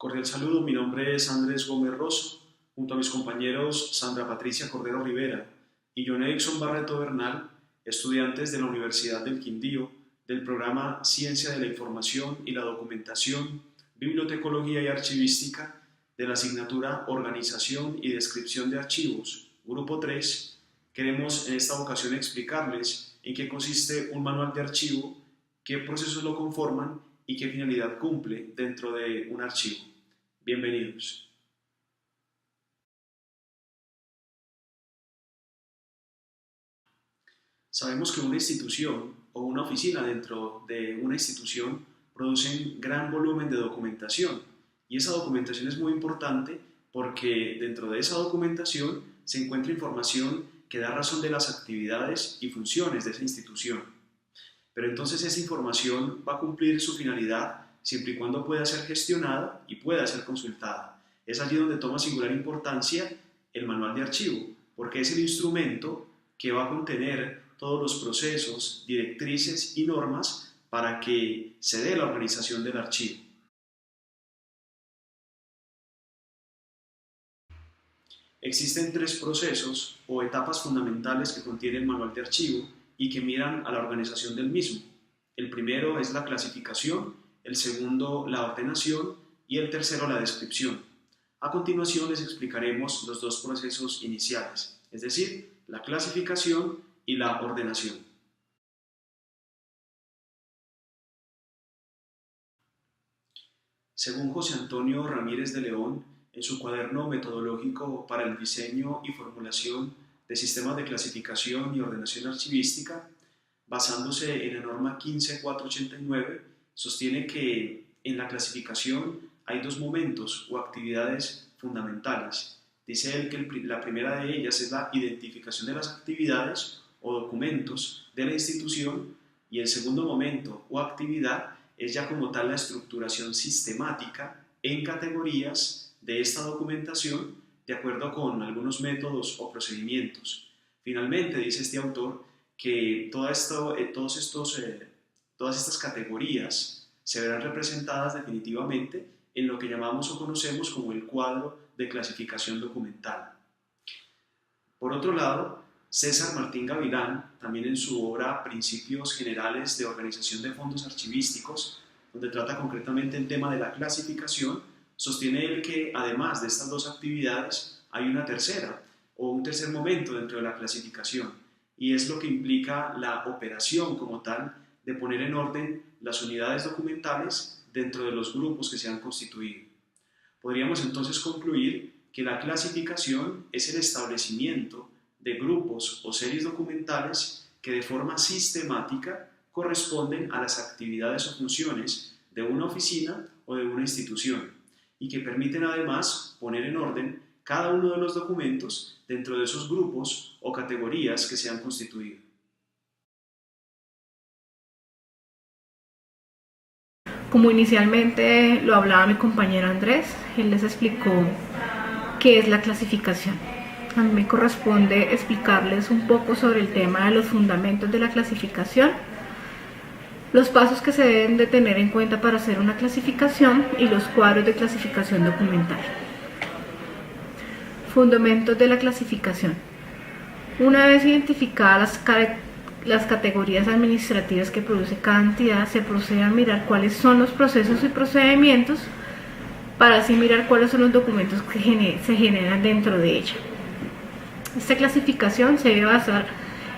Cordial saludo, mi nombre es Andrés Gómez Rosso, junto a mis compañeros Sandra Patricia Cordero Rivera y John Edson Barreto Bernal, estudiantes de la Universidad del Quindío, del programa Ciencia de la Información y la Documentación, Bibliotecología y Archivística, de la asignatura Organización y Descripción de Archivos, Grupo 3, queremos en esta ocasión explicarles en qué consiste un manual de archivo, qué procesos lo conforman y qué finalidad cumple dentro de un archivo. Bienvenidos. Sabemos que una institución o una oficina dentro de una institución producen gran volumen de documentación y esa documentación es muy importante porque dentro de esa documentación se encuentra información que da razón de las actividades y funciones de esa institución. Pero entonces esa información va a cumplir su finalidad siempre y cuando pueda ser gestionada y pueda ser consultada. Es allí donde toma singular importancia el manual de archivo, porque es el instrumento que va a contener todos los procesos, directrices y normas para que se dé la organización del archivo. Existen tres procesos o etapas fundamentales que contiene el manual de archivo y que miran a la organización del mismo. El primero es la clasificación, el segundo la ordenación y el tercero la descripción. A continuación les explicaremos los dos procesos iniciales, es decir, la clasificación y la ordenación. Según José Antonio Ramírez de León, en su cuaderno metodológico para el diseño y formulación de sistemas de clasificación y ordenación archivística, basándose en la norma 15489, sostiene que en la clasificación hay dos momentos o actividades fundamentales. Dice él que la primera de ellas es la identificación de las actividades o documentos de la institución y el segundo momento o actividad es ya como tal la estructuración sistemática en categorías de esta documentación de acuerdo con algunos métodos o procedimientos. Finalmente, dice este autor que todas estas categorías se verán representadas definitivamente en lo que llamamos o conocemos como el cuadro de clasificación documental. Por otro lado, César Martín Gavilán, también en su obra Principios Generales de Organización de Fondos Archivísticos, donde trata concretamente el tema de la clasificación, sostiene él que además de estas dos actividades hay una tercera o un tercer momento dentro de la clasificación y es lo que implica la operación como tal de poner en orden las unidades documentales dentro de los grupos que se han constituido. Podríamos entonces concluir que la clasificación es el establecimiento de grupos o series documentales que de forma sistemática corresponden a las actividades o funciones de una oficina o de una institución y que permiten además poner en orden cada uno de los documentos dentro de esos grupos o categorías que se han constituido. Como inicialmente lo hablaba mi compañero Andrés, él les explicó qué es la clasificación. A mí me corresponde explicarles un poco sobre el tema de los fundamentos de la clasificación, los pasos que se deben de tener en cuenta para hacer una clasificación y los cuadros de clasificación documental. Fundamentos de la clasificación. Una vez identificadas las categorías administrativas que produce cada entidad, se procede a mirar cuáles son los procesos y procedimientos para así mirar cuáles son los documentos que se generan dentro de ella. Esta clasificación se debe basar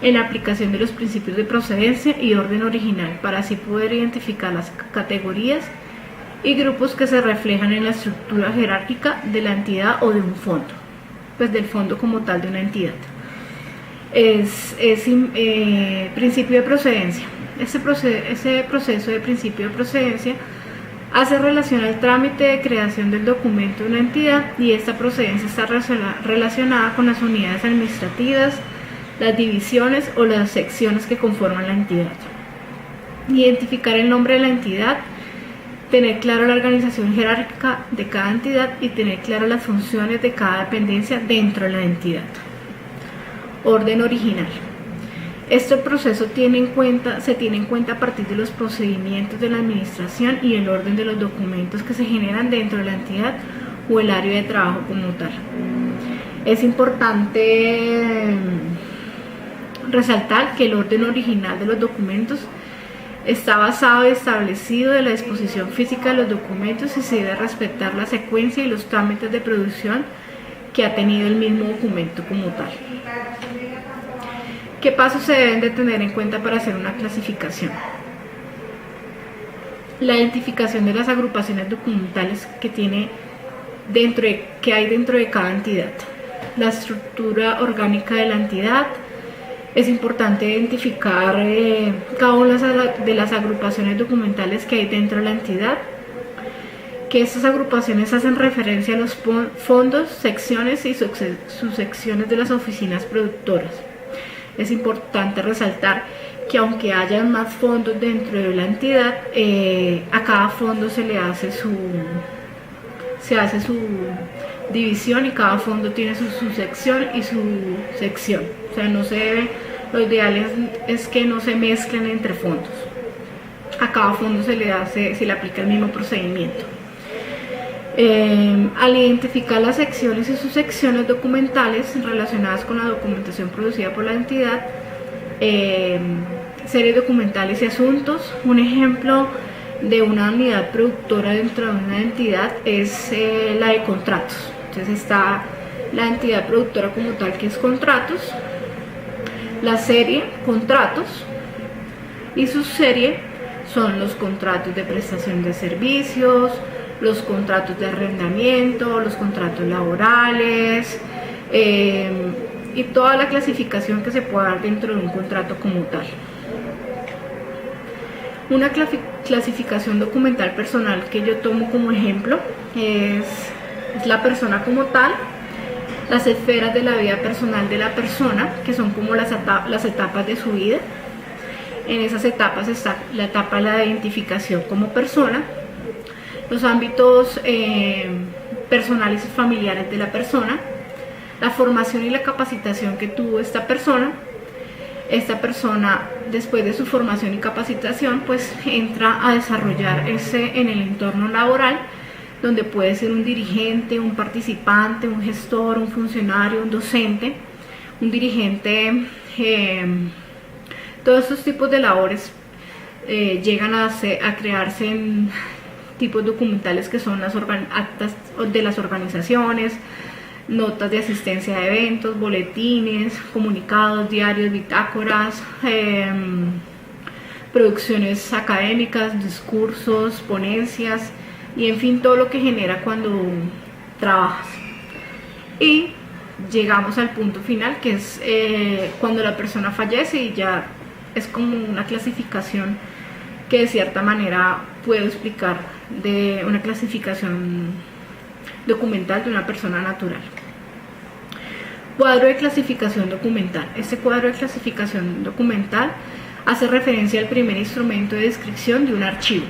en la aplicación de los principios de procedencia y orden original para así poder identificar las categorías y grupos que se reflejan en la estructura jerárquica de la entidad o de un fondo, pues del fondo como tal de una entidad. Principio de procedencia. Ese proceso de principio de procedencia hace relación al trámite de creación del documento de una entidad y esta procedencia está relacionada con las unidades administrativas, las divisiones o las secciones que conforman la entidad. Identificar el nombre de la entidad, tener claro la organización jerárquica de cada entidad y tener claro las funciones de cada dependencia dentro de la entidad. Orden original. Este proceso se tiene en cuenta a partir de los procedimientos de la administración y el orden de los documentos que se generan dentro de la entidad o el área de trabajo como tal. Es importante resaltar que el orden original de los documentos está basado y establecido de la disposición física de los documentos y se debe respetar la secuencia y los trámites de producción que ha tenido el mismo documento como tal. ¿Qué pasos se deben de tener en cuenta para hacer una clasificación? La identificación de las agrupaciones documentales que hay dentro de cada entidad. La estructura orgánica de la entidad. Es importante identificar cada una de las agrupaciones documentales que hay dentro de la entidad, que estas agrupaciones hacen referencia a los fondos, secciones y subsecciones de las oficinas productoras. Es importante resaltar que aunque haya más fondos dentro de la entidad, a cada fondo se hace su división y cada fondo tiene su subsección y su sección. O sea, lo ideal es que no se mezclen entre fondos. A cada fondo se le aplica el mismo procedimiento. Al identificar las secciones y subsecciones documentales relacionadas con la documentación producida por la entidad, series documentales y asuntos. Un ejemplo de una unidad productora dentro de una entidad es la de contratos. Entonces está la entidad productora como tal, que es contratos, la serie contratos y subserie son los contratos de prestación de servicios, los contratos de arrendamiento, los contratos laborales y toda la clasificación que se pueda dar dentro de un contrato como tal. Una clasificación documental personal que yo tomo como ejemplo es la persona como tal, las esferas de la vida personal de la persona, que son como las etapas de su vida. En esas etapas está la etapa de la identificación como persona, los ámbitos personales y familiares de la persona, la formación y la capacitación que tuvo esta persona. Esta persona, después de su formación y capacitación, pues entra a desarrollarse en el entorno laboral, donde puede ser un dirigente, un participante, un gestor, un funcionario, un docente, un dirigente. Todos estos tipos de labores llegan a crearse en tipos documentales que son las actas de las organizaciones, notas de asistencia a eventos, boletines, comunicados, diarios, bitácoras, producciones académicas, discursos, ponencias y en fin, todo lo que genera cuando trabajas. Y llegamos al punto final, que es cuando la persona fallece, y ya es como una clasificación que de cierta manera puedo explicar de una clasificación documental de una persona natural. Cuadro de clasificación documental. Este cuadro de clasificación documental hace referencia al primer instrumento de descripción de un archivo.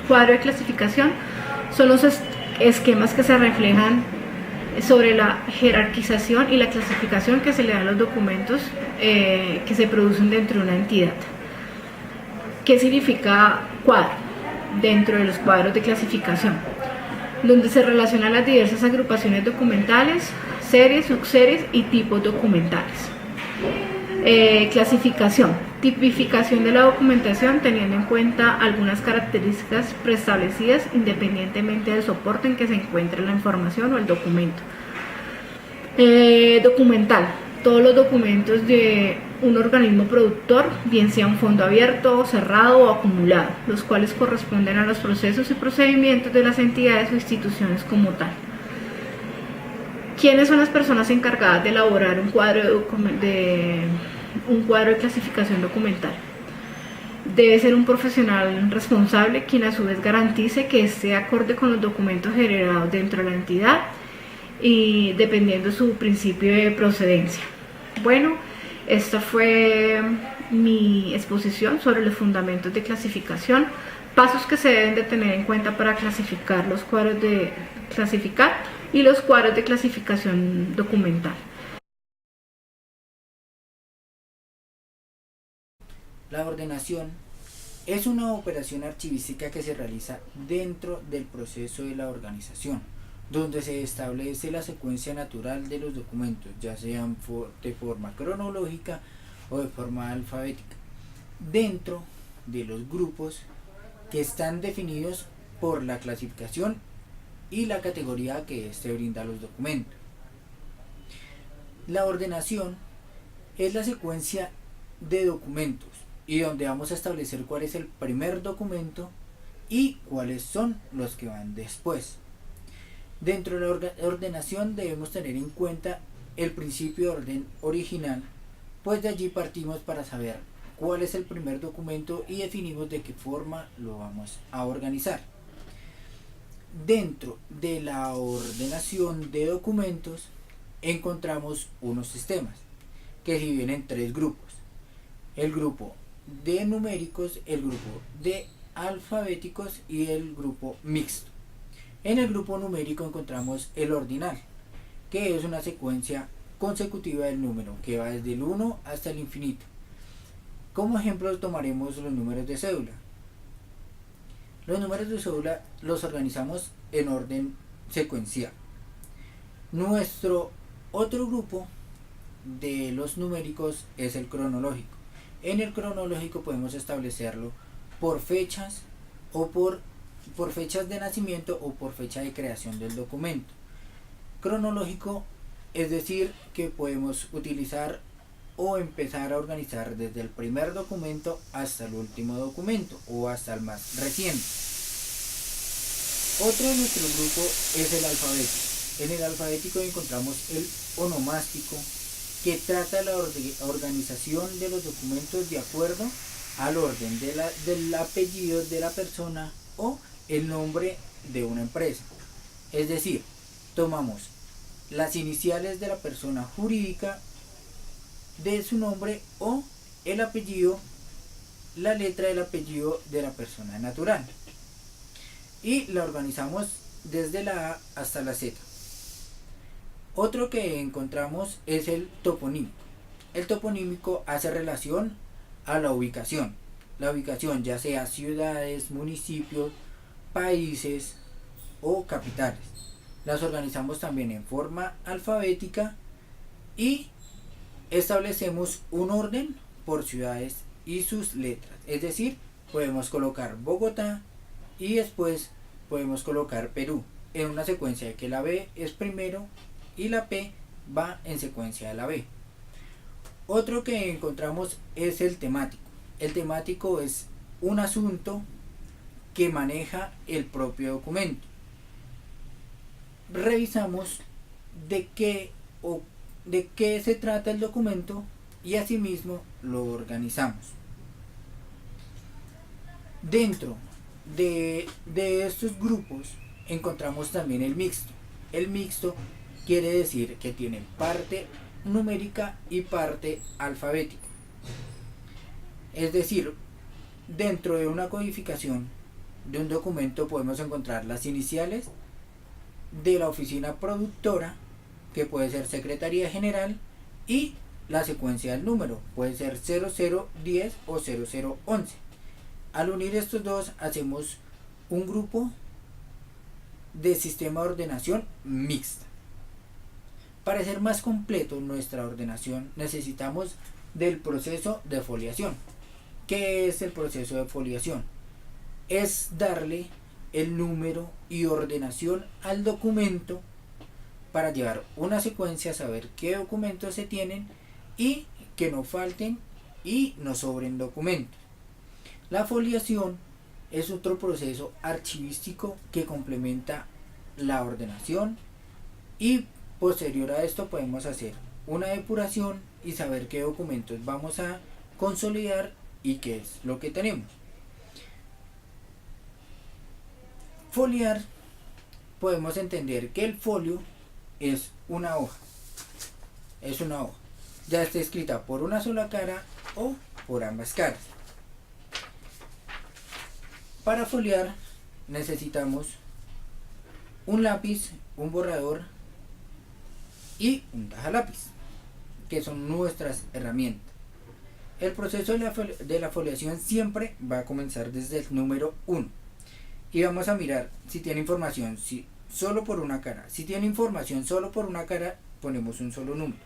Cuadro de clasificación son los esquemas que se reflejan sobre la jerarquización y la clasificación que se le da a los documentos que se producen dentro de una entidad. ¿Qué significa cuadro? Dentro de los cuadros de clasificación, donde se relacionan las diversas agrupaciones documentales, series, subseries y tipos documentales. Clasificación, tipificación de la documentación teniendo en cuenta algunas características preestablecidas independientemente del soporte en que se encuentre la información o el documento. Documental, todos los documentos de un organismo productor, bien sea un fondo abierto, cerrado o acumulado, los cuales corresponden a los procesos y procedimientos de las entidades o instituciones como tal. ¿Quiénes son las personas encargadas de elaborar un cuadro de clasificación documental? Debe ser un profesional responsable, quien a su vez garantice que esté acorde con los documentos generados dentro de la entidad y dependiendo su principio de procedencia. Bueno, esta fue mi exposición sobre los fundamentos de clasificación, pasos que se deben de tener en cuenta para clasificar los cuadros de clasificar y los cuadros de clasificación documental. La ordenación es una operación archivística que se realiza dentro del proceso de la organización, donde se establece la secuencia natural de los documentos, ya sean de forma cronológica o de forma alfabética, dentro de los grupos que están definidos por la clasificación y la categoría que éste brinda a los documentos. La ordenación es la secuencia de documentos y donde vamos a establecer cuál es el primer documento y cuáles son los que van después. Dentro de la ordenación debemos tener en cuenta el principio de orden original, pues de allí partimos para saber cuál es el primer documento y definimos de qué forma lo vamos a organizar. Dentro de la ordenación de documentos encontramos unos sistemas que se dividen en tres grupos: el grupo de numéricos, el grupo de alfabéticos y el grupo mixto. En el grupo numérico encontramos el ordinal, que es una secuencia consecutiva del número que va desde el 1 hasta el infinito. Como ejemplo tomaremos los números de cédula. Los números de cédula los organizamos en orden secuencial. Nuestro otro grupo de los numéricos es el cronológico. En el cronológico podemos establecerlo por fechas o por fechas de nacimiento o por fecha de creación del documento. Cronológico es decir que podemos utilizar o empezar a organizar desde el primer documento hasta el último documento o hasta el más reciente. Otro de nuestro grupo es el alfabético. En el alfabético encontramos el onomástico, que trata la organización de los documentos de acuerdo al orden del apellido de la persona o el nombre de una empresa. Es decir, tomamos las iniciales de la persona jurídica, de su nombre, o el apellido, la letra del apellido de la persona natural, y la organizamos desde la A hasta la Z. Otro que encontramos es el toponímico. El toponímico hace relación a la ubicación, ya sea ciudades, municipios, países o capitales. Las organizamos también en forma alfabética y establecemos un orden por ciudades y sus letras. Es decir, podemos colocar Bogotá y después podemos colocar Perú en una secuencia de que la B es primero y la P va en secuencia de la B. Otro que encontramos es el temático. El temático es un asunto que maneja el propio documento. Revisamos de qué se trata el documento y asimismo lo organizamos. Dentro de estos grupos encontramos también el mixto. El mixto quiere decir que tiene parte numérica y parte alfabética. Es decir, dentro de una codificación de un documento podemos encontrar las iniciales de la oficina productora, que puede ser Secretaría General, y la secuencia del número, puede ser 0010 o 0011. Al unir estos dos hacemos un grupo de sistema de ordenación mixta. Para hacer más completo nuestra ordenación necesitamos del proceso de foliación. ¿Qué es el proceso de foliación? Es darle el número y ordenación al documento para llevar una secuencia, saber qué documentos se tienen y que no falten y no sobren documentos. La foliación es otro proceso archivístico que complementa la ordenación y posterior a esto podemos hacer una depuración y saber qué documentos vamos a consolidar y qué es lo que tenemos. Foliar, podemos entender que el folio es una hoja, ya esté escrita por una sola cara o por ambas caras. Para foliar necesitamos un lápiz, un borrador y un tajalápiz, que son nuestras herramientas. El proceso de la foliación siempre va a comenzar desde el número 1 y vamos a mirar si tiene información solo por una cara. Si tiene información solo por una cara, ponemos un solo número.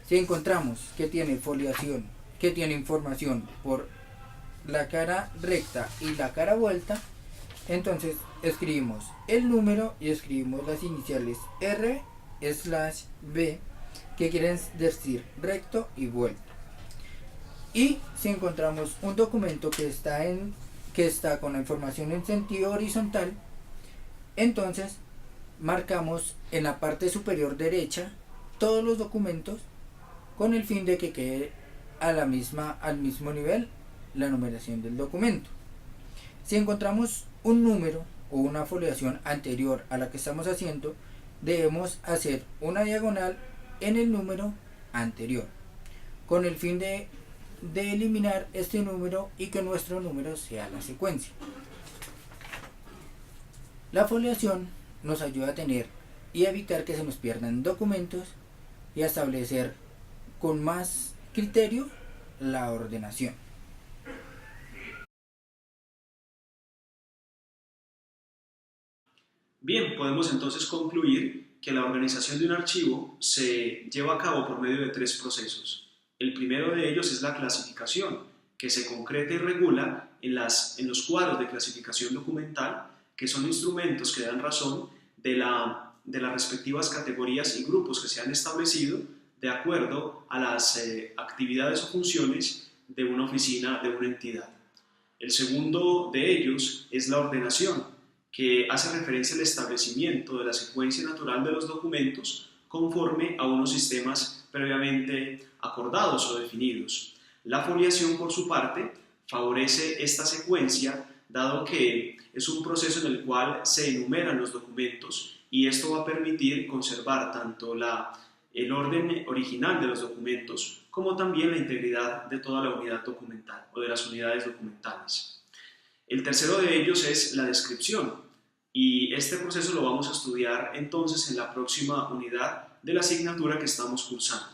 Si encontramos que tiene foliación, que tiene información por la cara recta y la cara vuelta, entonces escribimos el número y escribimos las iniciales R/B, que quieren decir recto y vuelto. Y si encontramos un documento que está con la información en sentido horizontal, entonces marcamos en la parte superior derecha todos los documentos con el fin de que quede al mismo nivel la numeración del documento. Si encontramos un número o una foliación anterior a la que estamos haciendo, debemos hacer una diagonal en el número anterior con el fin de eliminar este número y que nuestro número sea la secuencia. La foliación nos ayuda a tener y evitar que se nos pierdan documentos y a establecer con más criterio la ordenación. Bien, podemos entonces concluir que la organización de un archivo se lleva a cabo por medio de 3 procesos. El primero de ellos es la clasificación, que se concreta y regula en los cuadros de clasificación documental, que son instrumentos que dan razón de las respectivas categorías y grupos que se han establecido de acuerdo a las actividades o funciones de una oficina, de una entidad. El segundo de ellos es la ordenación, que hace referencia al establecimiento de la secuencia natural de los documentos conforme a unos sistemas previamente acordados o definidos. La foliación, por su parte, favorece esta secuencia, dado que es un proceso en el cual se enumeran los documentos y esto va a permitir conservar tanto el orden original de los documentos como también la integridad de toda la unidad documental o de las unidades documentales. El tercero de ellos es la descripción y este proceso lo vamos a estudiar entonces en la próxima unidad de la asignatura que estamos cursando.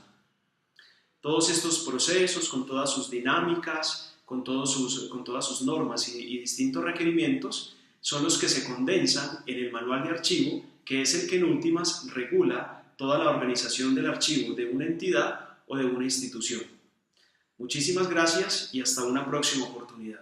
Todos estos procesos, con todas sus dinámicas, con todas sus normas y distintos requerimientos, son los que se condensan en el manual de archivo, que es el que en últimas regula toda la organización del archivo de una entidad o de una institución. Muchísimas gracias y hasta una próxima oportunidad.